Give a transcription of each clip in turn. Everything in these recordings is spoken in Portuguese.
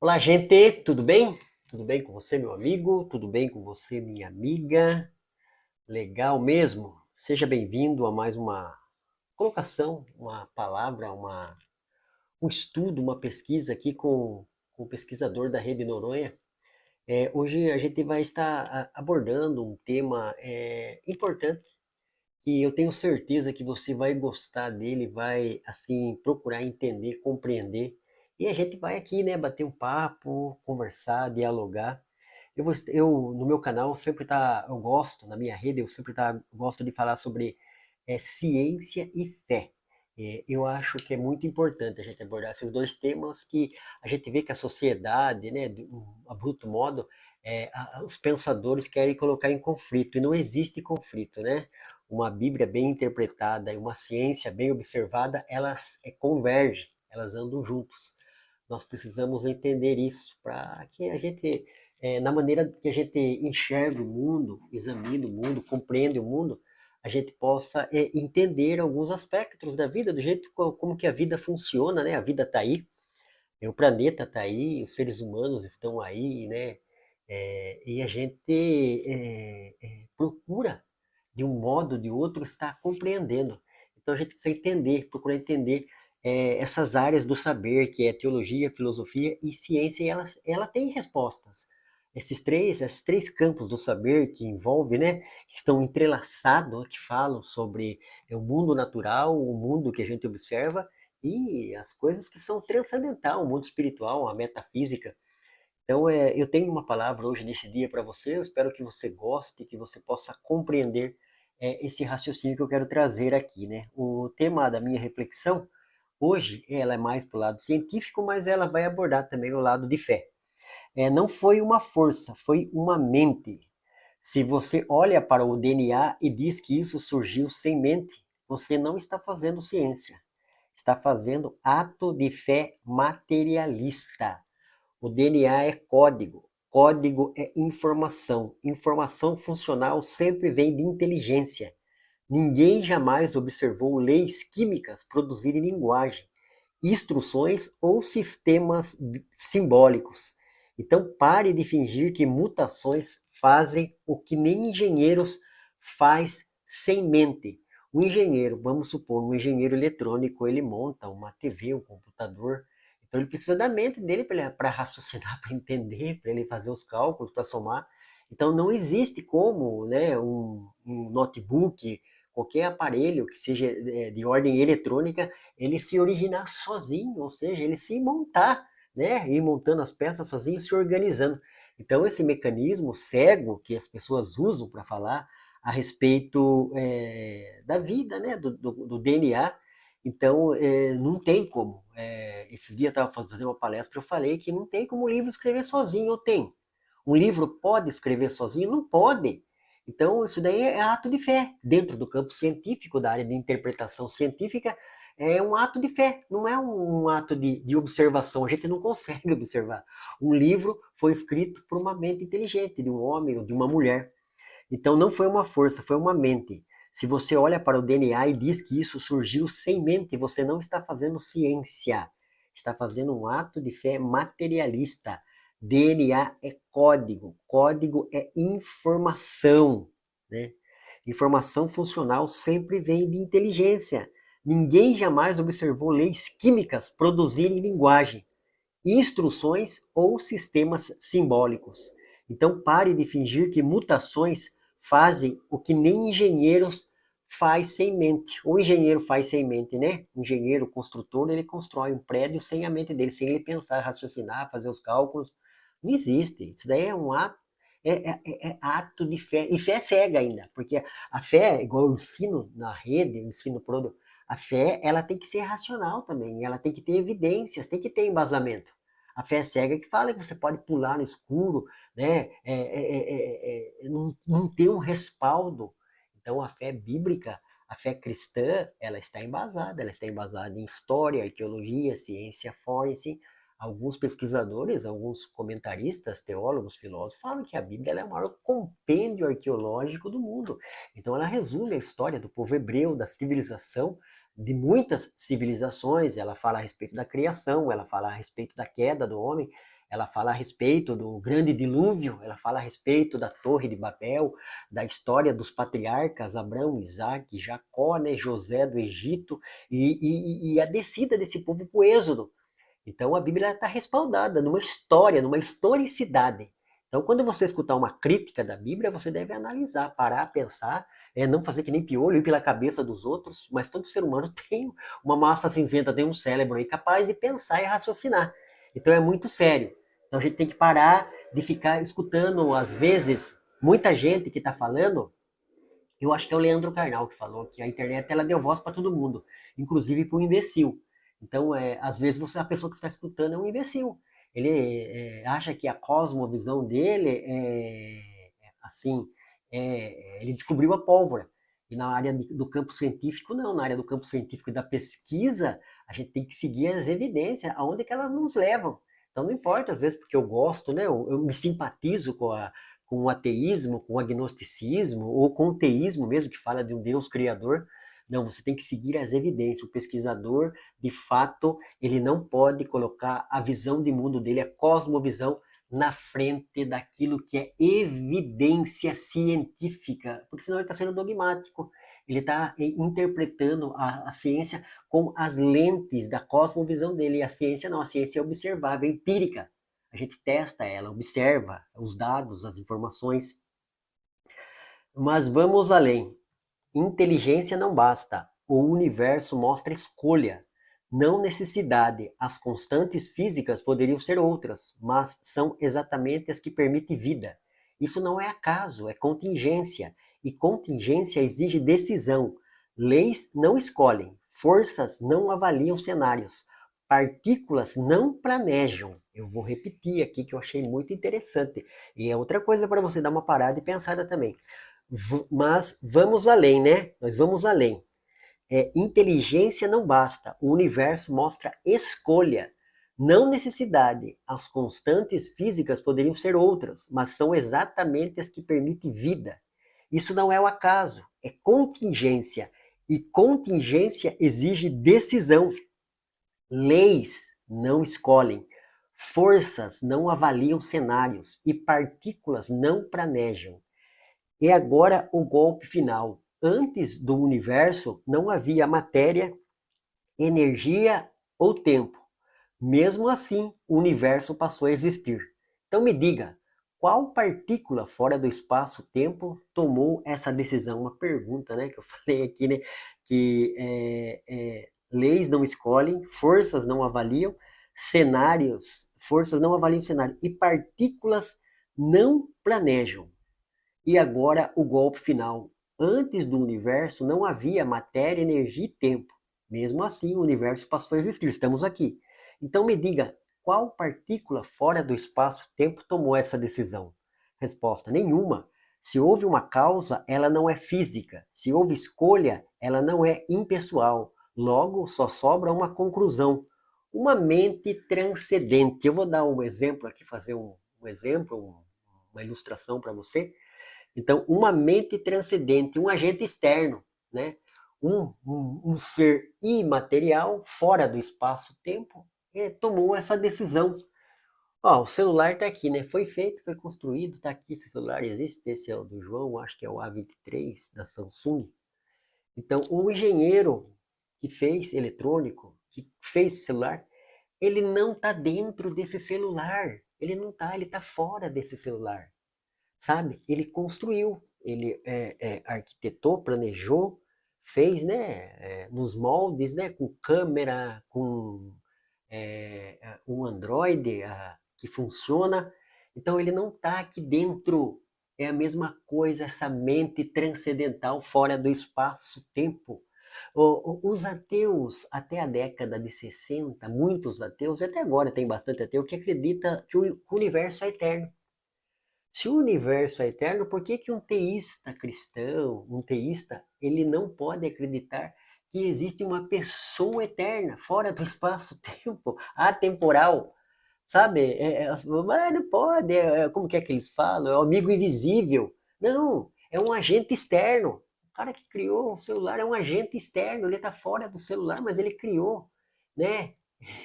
Olá, gente, tudo bem? Tudo bem com você, meu amigo? Tudo bem com você, minha amiga? Legal mesmo? Seja bem-vindo a mais uma colocação, uma palavra, um estudo, uma pesquisa aqui com o pesquisador da Rede Noronha. Hoje a gente vai estar abordando um tema importante e eu tenho certeza que você vai gostar dele, vai assim procurar entender, compreender. E a gente vai aqui, né, bater um papo, conversar, dialogar. No meu canal sempre eu gosto, na minha rede, gosto de falar sobre ciência e fé. Eu acho que é muito importante a gente abordar esses dois temas que a gente vê que a sociedade, né, de um abrupto modo, os pensadores querem colocar em conflito, e não existe conflito, né? Uma Bíblia bem interpretada e uma ciência bem observada, elas convergem, elas andam juntos. Nós precisamos entender isso para que a gente, na maneira que a gente enxerga o mundo, examina o mundo, compreende o mundo, a gente possa entender alguns aspectos da vida, do jeito como que a vida funciona, né? A vida está aí, o planeta está aí, os seres humanos estão aí, né? E a gente procura, de um modo ou de outro, estar compreendendo. Então a gente precisa entender, procurar entender essas áreas do saber, que é teologia, filosofia e ciência, e ela tem respostas. Esses três campos do saber que envolvem, né, que estão entrelaçados, que falam sobre o mundo natural, o mundo que a gente observa, e as coisas que são transcendental, o mundo espiritual, a metafísica. Então, eu tenho uma palavra hoje nesse dia para você. Eu espero que você goste, que você possa compreender esse raciocínio que eu quero trazer aqui, né? O tema da minha reflexão hoje, ela é mais para o lado científico, mas ela vai abordar também o lado de fé. Não foi uma força, foi uma mente. Se você olha para o DNA e diz que isso surgiu sem mente, você não está fazendo ciência, está fazendo ato de fé materialista. O DNA é código, código é informação. Informação funcional sempre vem de inteligência. Ninguém jamais observou leis químicas produzirem linguagem, instruções ou sistemas simbólicos. Então pare de fingir que mutações fazem o que nem engenheiros faz sem mente. O engenheiro, vamos supor, um engenheiro eletrônico, ele monta uma TV, um computador, então ele precisa da mente dele para raciocinar, para entender, para ele fazer os cálculos, para somar. Então não existe como, né, um notebook, qualquer aparelho que seja de ordem eletrônica, ele se originar sozinho, ou seja, ele se montar, né, ir montando as peças sozinho, se organizando. Então esse mecanismo cego que as pessoas usam para falar a respeito da vida, né, do DNA, então não tem como. Esse dia eu estava fazendo uma palestra, eu falei que não tem como o livro escrever sozinho, ou tem? Um livro pode escrever sozinho? Não pode. Então, isso daí é ato de fé. Dentro do campo científico, da área de interpretação científica, é um ato de fé, não é um ato de observação. A gente não consegue observar. Um livro foi escrito por uma mente inteligente, de um homem ou de uma mulher. Então, não foi uma força, foi uma mente. Se você olha para o DNA e diz que isso surgiu sem mente, você não está fazendo ciência. Está fazendo um ato de fé materialista. DNA é código, código é informação, né? Informação funcional sempre vem de inteligência. Ninguém jamais observou leis químicas produzirem linguagem, instruções ou sistemas simbólicos. Então pare de fingir que mutações fazem o que nem engenheiros faz sem mente. O engenheiro faz sem mente, né? O engenheiro, o construtor, ele constrói um prédio sem a mente dele, sem ele pensar, raciocinar, fazer os cálculos. Não existe. Isso daí é um ato, é ato de fé. E fé cega ainda, porque a fé, igual eu ensino na rede, eu ensino por a fé, ela tem que ser racional também, ela tem que ter evidências, tem que ter embasamento. A fé cega que fala que você pode pular no escuro, né? Não tem um respaldo. Então a fé bíblica, a fé cristã, ela está embasada em história, arqueologia, ciência forense. Alguns pesquisadores, alguns comentaristas, teólogos, filósofos falam que a Bíblia é o maior compêndio arqueológico do mundo. Então ela resume a história do povo hebreu, da civilização, de muitas civilizações, ela fala a respeito da criação, ela fala a respeito da queda do homem, ela fala a respeito do grande dilúvio, ela fala a respeito da Torre de Babel, da história dos patriarcas Abraão, Isaac, Jacó, né, José do Egito, e a descida desse povo para o Êxodo. Então a Bíblia está respaldada numa história, numa historicidade. Então quando você escutar uma crítica da Bíblia, você deve analisar, parar, pensar, não fazer que nem piolho, ir pela cabeça dos outros, mas todo ser humano tem uma massa cinzenta, tem um cérebro aí capaz de pensar e raciocinar. Então é muito sério. Então a gente tem que parar de ficar escutando, às vezes, muita gente que está falando. Eu acho que é o Leandro Carnal que falou que a internet ela deu voz para todo mundo, inclusive para o imbecil. Então, às vezes a pessoa que está escutando é um imbecil. Ele acha que a cosmovisão dele assim, ele descobriu a pólvora. E na área do campo científico, não. Na área do campo científico e da pesquisa, a gente tem que seguir as evidências, aonde que elas nos levam. Então, não importa, às vezes, porque eu gosto, né? Eu me simpatizo com o ateísmo, com o agnosticismo, ou com o teísmo mesmo, que fala de um Deus criador. Não, você tem que seguir as evidências. O pesquisador, de fato, ele não pode colocar a visão de mundo dele, a cosmovisão, na frente daquilo que é evidência científica, porque senão ele está sendo dogmático. Ele está interpretando a ciência com as lentes da cosmovisão dele. E a ciência não, a ciência é observável, é empírica. A gente testa ela, observa os dados, as informações. Mas vamos além. Inteligência não basta. O universo mostra escolha, não necessidade. As constantes físicas poderiam ser outras, mas são exatamente as que permitem vida. Isso não é acaso, é contingência. E contingência exige decisão. Leis não escolhem, forças não avaliam cenários, partículas não planejam. Eu vou repetir aqui que eu achei muito interessante. E é outra coisa para você dar uma parada e pensada também. Mas vamos além, né? Nós vamos além. Inteligência não basta. O universo mostra escolha, não necessidade. As constantes físicas poderiam ser outras, mas são exatamente as que permitem vida. Isso não é o acaso, é contingência. E contingência exige decisão. Leis não escolhem, forças não avaliam cenários e partículas não planejam. E agora o golpe final. Antes do universo não havia matéria, energia ou tempo. Mesmo assim, o universo passou a existir. Então me diga, qual partícula fora do espaço-tempo tomou essa decisão? Uma pergunta, né, que eu falei aqui, né, que leis não escolhem, forças não avaliam, cenários, forças não avaliam cenário e partículas não planejam. E agora o golpe final. Antes do universo não havia matéria, energia e tempo. Mesmo assim, o universo passou a existir. Estamos aqui. Então me diga, qual partícula fora do espaço-tempo tomou essa decisão? Resposta: nenhuma. Se houve uma causa, ela não é física. Se houve escolha, ela não é impessoal. Logo, só sobra uma conclusão. Uma mente transcendente. Eu vou dar um exemplo aqui, fazer um exemplo, uma ilustração para você. Então, uma mente transcendente, um agente externo, né? Um ser imaterial, fora do espaço-tempo, tomou essa decisão. Ó, o celular está aqui, né? Foi feito, foi construído, está aqui, esse celular existe, esse é o do João, acho que é o A23 da Samsung. Então, o engenheiro que fez eletrônico, que fez esse celular, ele não está dentro desse celular. Ele não está, ele está fora desse celular, sabe? Ele construiu, ele arquitetou, planejou, fez, né, nos moldes, né, com câmera, com um Android que funciona. Então ele não está aqui dentro. É a mesma coisa essa mente transcendental fora do espaço-tempo. Os ateus, até a década de 60, muitos ateus, até agora tem bastante ateu, que acredita que o universo é eterno. Se o universo é eterno, por que que um teísta cristão, um teísta, ele não pode acreditar que existe uma pessoa eterna, fora do espaço-tempo, atemporal, sabe? Mas não pode, como que é que eles falam? É o amigo invisível. Não, é um agente externo. cara que criou o celular é um agente externo, ele está fora do celular, mas ele criou, né?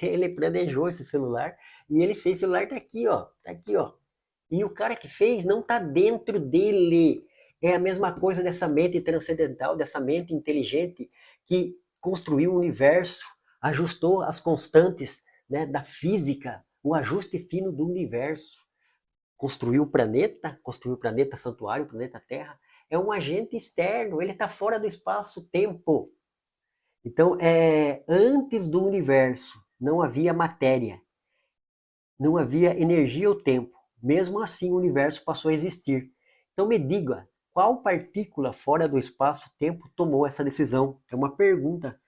Ele planejou esse celular e ele fez o celular tá aqui, ó, tá aqui, ó. E o cara que fez não está dentro dele. É a mesma coisa dessa mente transcendental, dessa mente inteligente que construiu o universo, ajustou as constantes, né, da física, o ajuste fino do universo. Construiu o planeta santuário, o planeta Terra. É um agente externo, ele está fora do espaço-tempo. Então, antes do universo, não havia matéria, não havia energia ou tempo. Mesmo assim, o universo passou a existir. Então, me diga, qual partícula fora do espaço-tempo tomou essa decisão? É uma pergunta.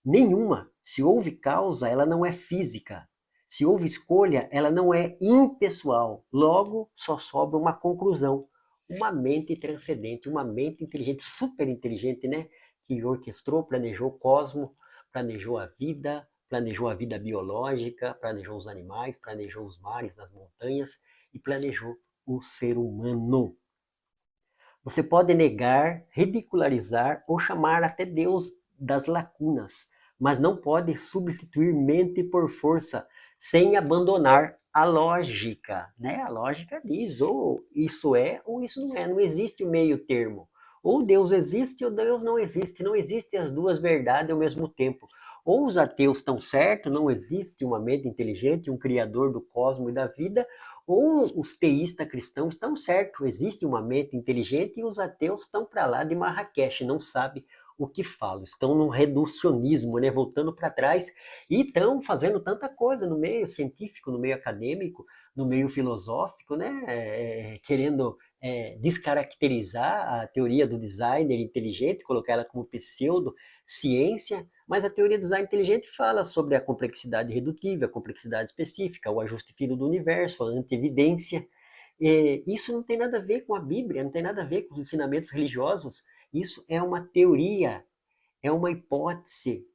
Nenhuma. Se houve causa, ela não é física. Se houve escolha, ela não é impessoal. Logo, só sobra uma conclusão. Uma mente transcendente, uma mente inteligente, super inteligente, né? Que orquestrou, planejou o cosmos, planejou a vida biológica, planejou os animais, planejou os mares, as montanhas e planejou o ser humano. Você pode negar, ridicularizar ou chamar até Deus das lacunas, mas não pode substituir mente por força, sem abandonar a lógica, né? A lógica diz ou isso é ou isso não é, não existe o meio termo. Ou Deus existe ou Deus não existe, não existem as duas verdades ao mesmo tempo. Ou os ateus estão certos, não existe uma mente inteligente, um criador do cosmos e da vida, ou os teístas cristãos estão certos, existe uma mente inteligente e os ateus estão para lá de Marrakech, não sabem o que falam, estão num reducionismo, né, voltando para trás, e estão fazendo tanta coisa no meio científico, no meio acadêmico, no meio filosófico, né, querendo descaracterizar a teoria do designer inteligente, colocar ela como pseudo-ciência, mas a teoria do design inteligente fala sobre a complexidade redutível, a complexidade específica, o ajuste fino do universo, a antievidência. Isso não tem nada a ver com a Bíblia, não tem nada a ver com os ensinamentos religiosos. Isso é uma teoria, é uma hipótese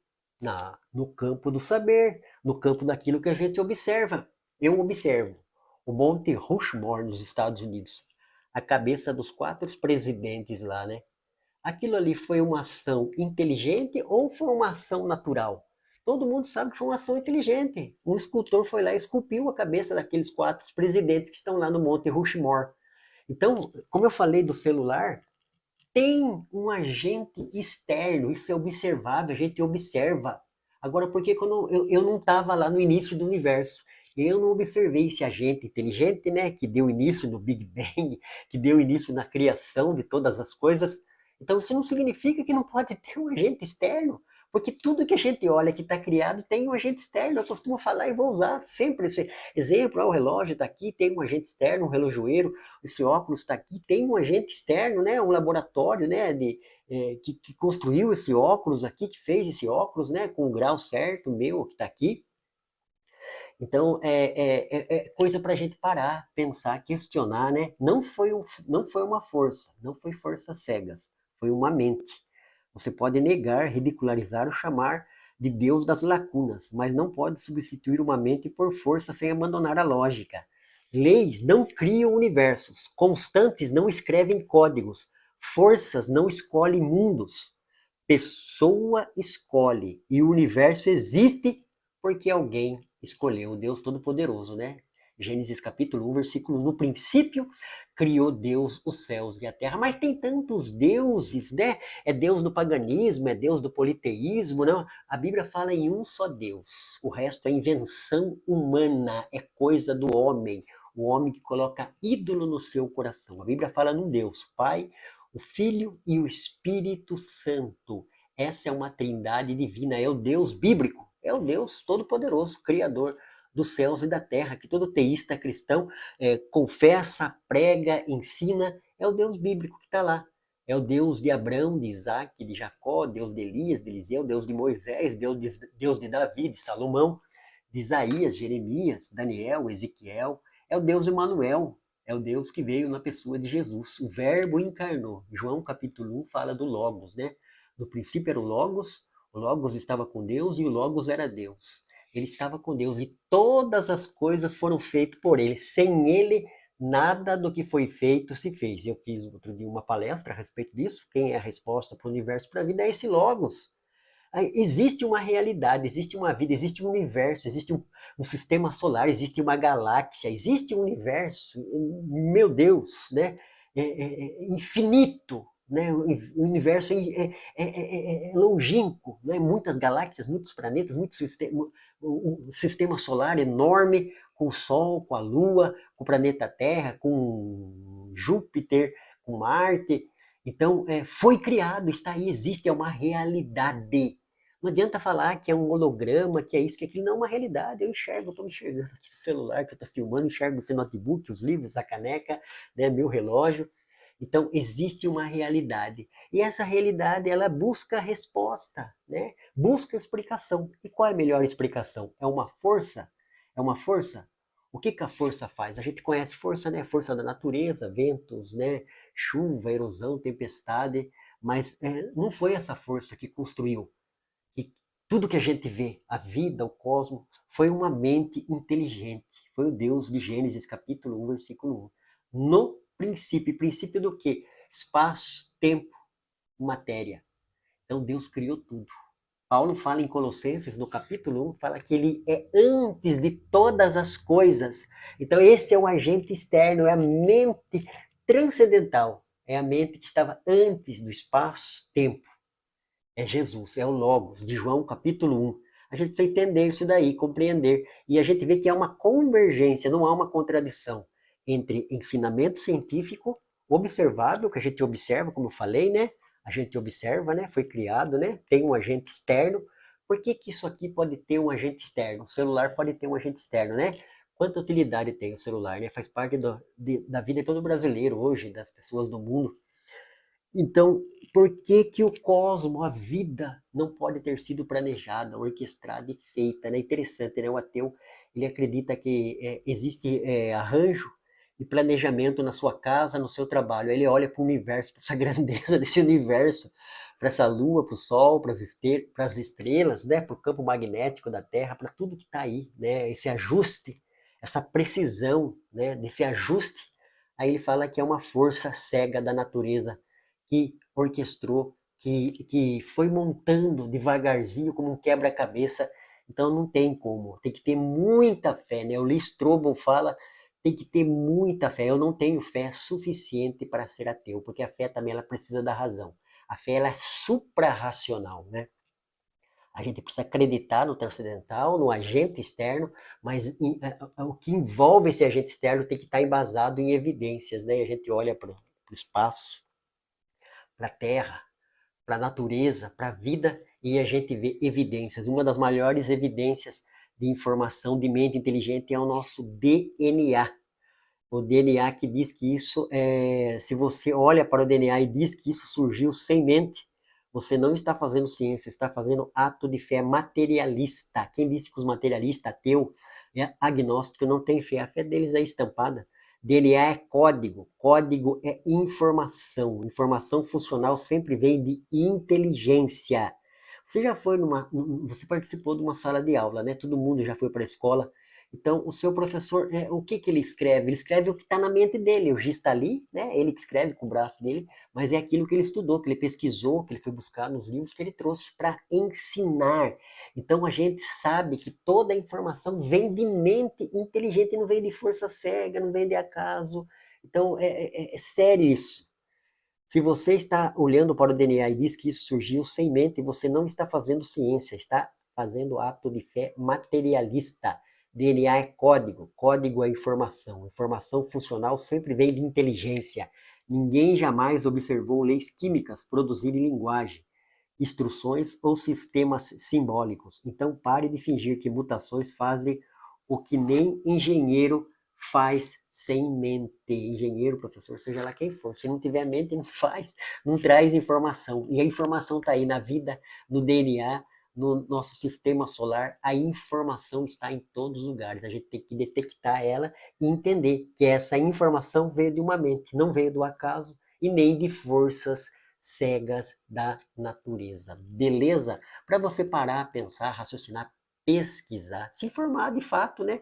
no campo do saber, no campo daquilo que a gente observa. Eu observo o Monte Rushmore nos Estados Unidos, a cabeça dos 4 presidentes lá, né? Aquilo ali foi uma ação inteligente ou foi uma ação natural? Todo mundo sabe que foi uma ação inteligente. Um escultor foi lá e esculpiu a cabeça daqueles 4 presidentes que estão lá no Monte Rushmore. Então, como eu falei do celular, tem um agente externo, isso é observável, a gente observa. Agora, por que quando eu não estava lá no início do universo? Eu não observei esse agente inteligente, né, que deu início no Big Bang, que deu início na criação de todas as coisas. Então, isso não significa que não pode ter um agente externo, porque tudo que a gente olha que está criado tem um agente externo. Eu costumo falar e vou usar sempre esse exemplo. O relógio está aqui, tem um agente externo, um relojoeiro, esse óculos está aqui, tem um agente externo, né, um laboratório, né, que construiu esse óculos aqui, que fez esse óculos, né, com o grau certo, meu, que está aqui. Então, é coisa para a gente parar, pensar, questionar, né? Não foi uma força, não foi forças cegas, foi uma mente. Você pode negar, ridicularizar ou chamar de Deus das lacunas, mas não pode substituir uma mente por força sem abandonar a lógica. Leis não criam universos, constantes não escrevem códigos, forças não escolhem mundos. Pessoa escolhe e o universo existe porque alguém escolheu, Deus Todo-Poderoso, né? Gênesis capítulo 1, versículo 1. No princípio, criou Deus os céus e a terra. Mas tem tantos deuses, né? É Deus do paganismo, é Deus do politeísmo, não? A Bíblia fala em um só Deus. O resto é invenção humana, é coisa do homem. O homem que coloca ídolo no seu coração. A Bíblia fala num Deus, Pai, o Filho e o Espírito Santo. Essa é uma trindade divina, é o Deus bíblico, é o Deus todo-poderoso, Criador dos céus e da terra, que todo teísta cristão confessa, prega, ensina, é o Deus bíblico que está lá. É o Deus de Abraão, de Isaac, de Jacó, Deus de Elias, de Eliseu, Deus de Moisés, Deus de Davi, de Salomão, de Isaías, Jeremias, Daniel, Ezequiel. É o Deus Emanuel, é o Deus que veio na pessoa de Jesus. O Verbo encarnou. João capítulo 1 fala do Logos, né? No princípio era o Logos estava com Deus e o Logos era Deus. Ele estava com Deus e todas as coisas foram feitas por ele. Sem ele, Nada do que foi feito se fez. Eu fiz outro dia uma palestra a respeito disso. Quem é a resposta para o universo, para a vida, é esse Logos. Existe uma realidade, existe uma vida, existe um universo, existe um sistema solar, existe uma galáxia, existe um universo, meu Deus, né? Infinito, né? O universo é longínquo, né? Muitas galáxias, muitos planetas, muito sistema, um sistema solar enorme, com o Sol, com a Lua, com o planeta Terra, com Júpiter, com Marte. Então, foi criado, está aí, existe, é uma realidade. Não adianta falar que é um holograma, que é isso, que aquilo não é uma realidade. Eu enxergo, estou me enxergando aqui no celular que eu estou filmando, enxergo esse notebook, os livros, a caneca, né, meu relógio. Então, existe uma realidade. E essa realidade, ela busca resposta, né? Busca explicação. E qual é a melhor explicação? É uma força? É uma força? O que que a força faz? A gente conhece força, né? Força da natureza, ventos, né? Chuva, erosão, tempestade. Mas não foi essa força que construiu. E tudo que a gente vê, a vida, o cosmos, foi uma mente inteligente. Foi o Deus de Gênesis, capítulo 1, versículo 1. No princípio. Princípio do quê? Espaço, tempo, matéria. Então Deus criou tudo. Paulo fala em Colossenses, no capítulo 1, fala que ele é antes de todas as coisas. Então esse é o agente externo, é a mente transcendental. É a mente que estava antes do espaço-tempo. É Jesus, é o Logos, de João capítulo 1. A gente precisa entender isso daí, compreender. E a gente vê que há uma convergência, não há uma contradição entre ensinamento científico observável, que a gente observa, como eu falei, né? A gente observa, né? Foi criado, né? Tem um agente externo. Por que que isso aqui pode ter um agente externo? O celular pode ter um agente externo, né? Quanta utilidade tem o celular, né? Faz parte da vida de todo brasileiro hoje, das pessoas do mundo. Então, por que que o cosmo, a vida, não pode ter sido planejada, orquestrada e feita? É interessante, né? O ateu, ele acredita que existe arranjo e planejamento na sua casa, no seu trabalho. Ele olha para o universo, para essa grandeza desse universo, para essa lua, para o sol, para as estrelas, né? Para o campo magnético da Terra, para tudo que está aí, né? Esse ajuste, essa precisão, né? Desse ajuste. Aí ele fala que é uma força cega da natureza que orquestrou, que foi montando devagarzinho como um quebra-cabeça. Então não tem como, tem que ter muita fé, né? O Lee Strobel fala, tem que ter muita fé. Eu não tenho fé suficiente para ser ateu, porque a fé também ela precisa da razão. A fé ela é suprarracional, né? A gente precisa acreditar no transcendental, no agente externo, mas o que envolve esse agente externo tem que estar embasado em evidências, né? E a gente olha para o espaço, para a Terra, para a natureza, para a vida, e a gente vê evidências. Uma das maiores evidências de informação de mente inteligente é o nosso DNA. O DNA que diz que isso se você olha para o DNA e diz que isso surgiu sem mente, você não está fazendo ciência, está fazendo ato de fé materialista. Quem disse que os materialistas, ateu, agnóstico, não tem fé? A fé deles é estampada. DNA é código, código é informação. Informação funcional sempre vem de inteligência. Você já foi você participou de uma sala de aula, né? Todo mundo já foi para a escola. Então, o seu professor, o que que ele escreve? Ele escreve o que está na mente dele. O giz está ali, né? Ele que escreve com o braço dele, mas é aquilo que ele estudou, que ele pesquisou, que ele foi buscar nos livros que ele trouxe para ensinar. Então, a gente sabe que toda a informação vem de mente inteligente, não vem de força cega, não vem de acaso. Então, é sério isso. Se você está olhando para o DNA e diz que isso surgiu sem mente, você não está fazendo ciência, está fazendo ato de fé materialista. DNA é código, código é informação. Informação funcional sempre vem de inteligência. Ninguém jamais observou leis químicas produzirem linguagem, instruções ou sistemas simbólicos. Então pare de fingir que mutações fazem o que nem engenheiro faz sem mente. Engenheiro, professor, seja lá quem for. Se não tiver mente, não faz, não traz informação. E a informação está aí na vida, no DNA, no nosso sistema solar. A informação está em todos os lugares. A gente tem que detectar ela e entender que essa informação veio de uma mente, não veio do acaso e nem de forças cegas da natureza. Beleza? Para você parar, pensar, raciocinar, pesquisar, se informar de fato, né?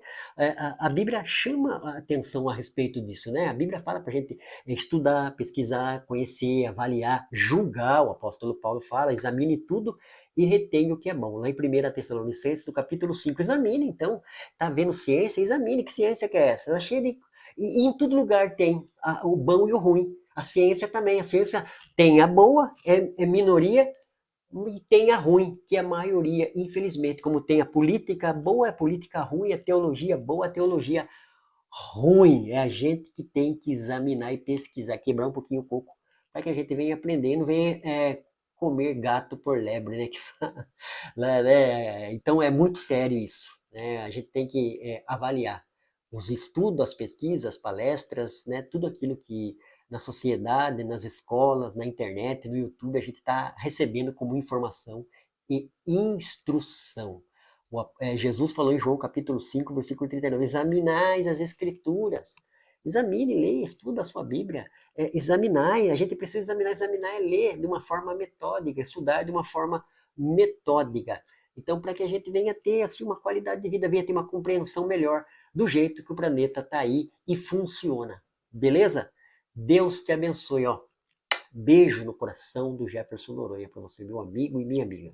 A Bíblia chama a atenção a respeito disso, né? A Bíblia fala para a gente estudar, pesquisar, conhecer, avaliar, julgar. O apóstolo Paulo fala, examine tudo e retenha o que é bom. Lá em 1 Tessalonicenses, no capítulo 5, examine então. Tá vendo ciência? Examine. Que ciência que é essa? Ela é cheia de... E em todo lugar tem o bom e o ruim. A ciência também. A ciência tem a boa, é minoria, e tem a ruim, que é a maioria, infelizmente. Como tem a política boa, é a política ruim, a teologia boa, a teologia ruim. É a gente que tem que examinar e pesquisar, quebrar um pouquinho o coco, para que a gente venha aprendendo, venha comer gato por lebre, né? Que fala, né? Então é muito sério isso, né? A gente tem que avaliar os estudos, as pesquisas, as palestras, né? Tudo aquilo que na sociedade, nas escolas, na internet, no YouTube, a gente está recebendo como informação e instrução. Jesus falou em João capítulo 5, versículo 39, examinais as escrituras. Examine, leia, estuda a sua Bíblia. Examinai, a gente precisa examinar e ler de uma forma metódica, estudar de uma forma metódica. Então, para que a gente venha ter assim, uma qualidade de vida, venha ter uma compreensão melhor do jeito que o planeta está aí e funciona. Beleza? Deus te abençoe. Ó. Beijo no coração do Jefferson Noronha para você, meu amigo e minha amiga.